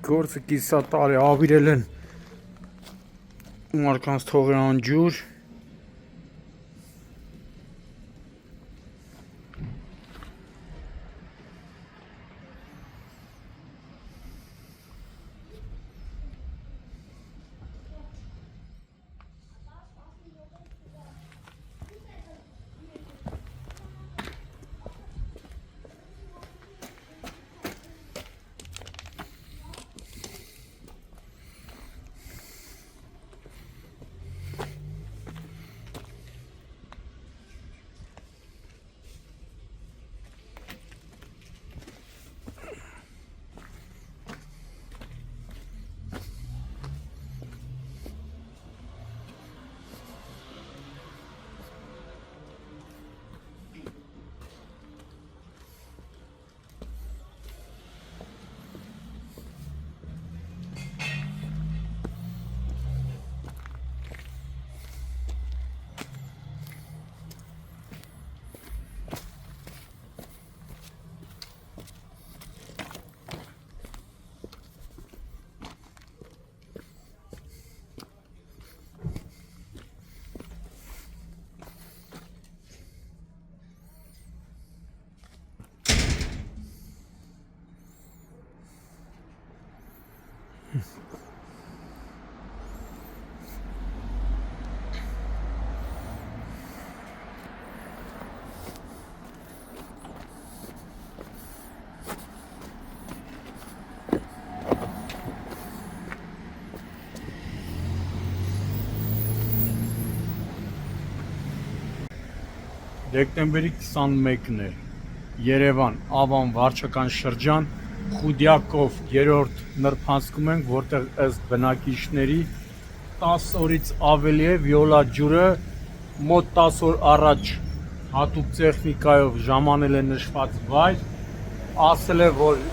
գործը կիսա տարի ավիրել են մարդկանց թողի անջուր Դեկտեմբերի 21-ն է, Երևան, Ավան վարչական շրջան, Խուդյակով 3-րդ նրբանցքում ենք, որտեղ ըստ բնակիչների 10 օրից ավելի է վիոլա ջուրը մոտ 10 օր առաջ հատուկ տեխնիկայով ժամանել է նշված վայր, ասել է, որ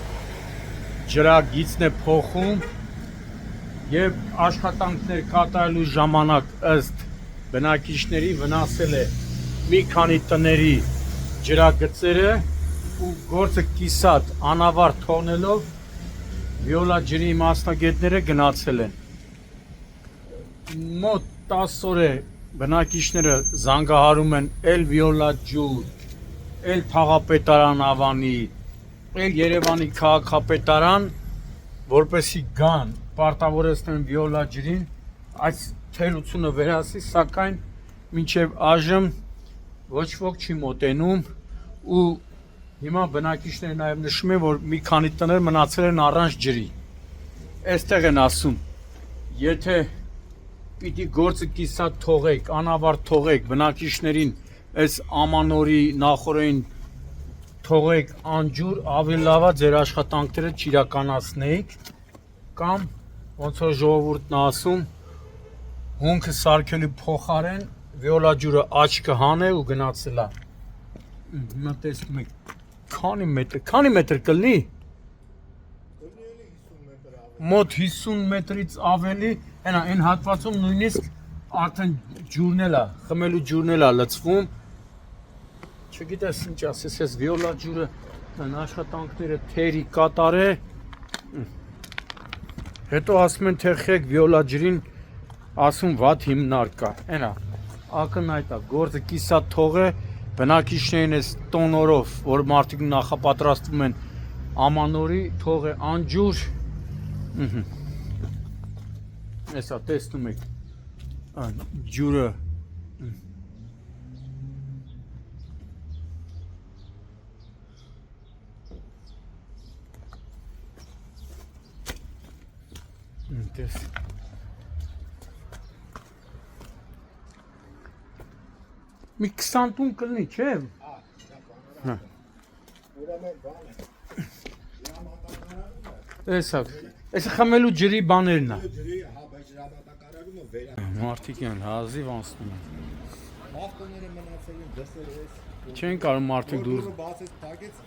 ջրագիծն է փոխում եւ աշխատանքներ կատարելու ժամանակ ըստ բնակիչների վնասել է մի քանի տների ջրագծերը ու գործը կիսատ անավարտ թողնելով վիոլա ջրի մասնագետները գնացել են։ Մոտ 10 օր է բնակիչները զանգահարում են էլ վիոլա ջուր, էլ Թաղապետարան Ավանի, էլ Երևանի քաղաքապետարան, որպեսի գան պարտավորեցնեն վիոլա ջրին, այս թերությունը վերացի, սակայն մինչև այժմ ոչ ոք չի մոտենում ու հիմա բնակիչները նաև նշում են, որ մի քանի տներ մնացել են առանց ջրի։ Այստեղ են ասում, եթե պիտի գործը կիսատ թողեք, անավարտ թողեք բնակիչներին, այս ամանորի նախորդին թողեք անջուր, ավելի լավ է ձեր աշխատանքները չիրականացնեիք կամ ոնց որ ժողովուրդն ասում, հունքը սարքելու փոխարեն վիոլա ջուրը աչքը հանե ու գնացել է։ Հիմա տեսնում եք, քանի մետր կլինի։ Մոտ 50 մետրից ավելի, այն հատվածում նույնիսկ արդեն ջուրն էլ է, խմելու ջուրն էլ է լցվում։ Չգիտես ինչ ասես, այս վիոլա ջուրը աշխատանքները թերի կատարե։ Հետո ասում են թեխեք վիոլա ջրին, ասում վատ հիմնարկ կա, ակնհայտ է, գործը կիսատ թողե, բնակիչներին այս տոնորով, որ մարդիկ նախապատրաստվում են ամանորի, թողե անջուր, այսա տեսնում եք, ջուրը, տես, մի 20 տուն կլնի, չէ՞։ Այս խմելու ջրի բաներն է։ Մարդիկ են հազիվ անցնում են։ Ավտոները մնացել են դսեր էս։ Չեն կարող մարդիկ դուրս։ Բացեց տակեց,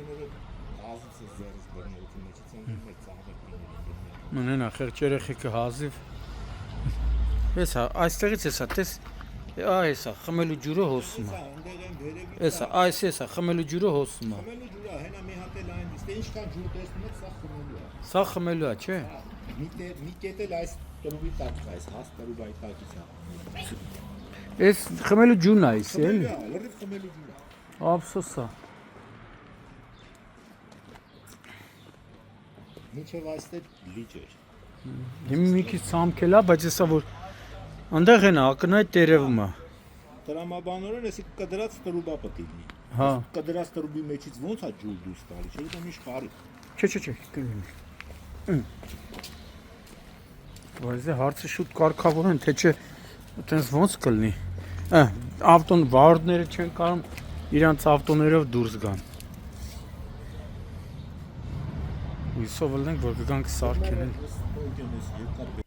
այնօրը հազիվ զերս բռնողություն մեջից են մեր ծաղրել։ Մնենա խեղճ երեխեքը հազիվ։ Էսա, այստեղից էսա, տես, այսա, խմելու ջուրը հոսում է։ Էսա, այս էսա, խմելու ջուրը հոսում է։ Խմելու ջուրը, հենա մի հատ էլ այն Ստե ինչքան ջուր տեսնում եք, սա խմելու է։ Սա խմելու է, չէ։ Մի կետ էլ այս տրուբի տակ կա, այս հաս տրուբայի տակից է։ Էս խմելու ջուրն է, էսի, էլի։ Խմելու է, լրիվ խմելու ջուր է։ Ափսոս է։ Մինչև այստեղ լիճ էր։ Հիմա մի քիչ ցամքել է, բայց հեսա որ այնտեղ են ակնհայտ տերևում է։ Տրամաբանորեն էսի կդրած տրուբա պետք է լինի։ Հա։ Կդրած տրուբի մեջից ո՞նց է ջուր դուրս տալի, չէ՞ դա մի շարի։ Չէ, կլինի։ Բայց հարցը շուտ կարգավորեն, թե չէ այտենց ոնց կլինի։ Ավտոն վարորդները չեն կարող իրանց ավտոներով դուրս գան։ Հույսով ելնենք, որ կգանք սարքել են։ Երկար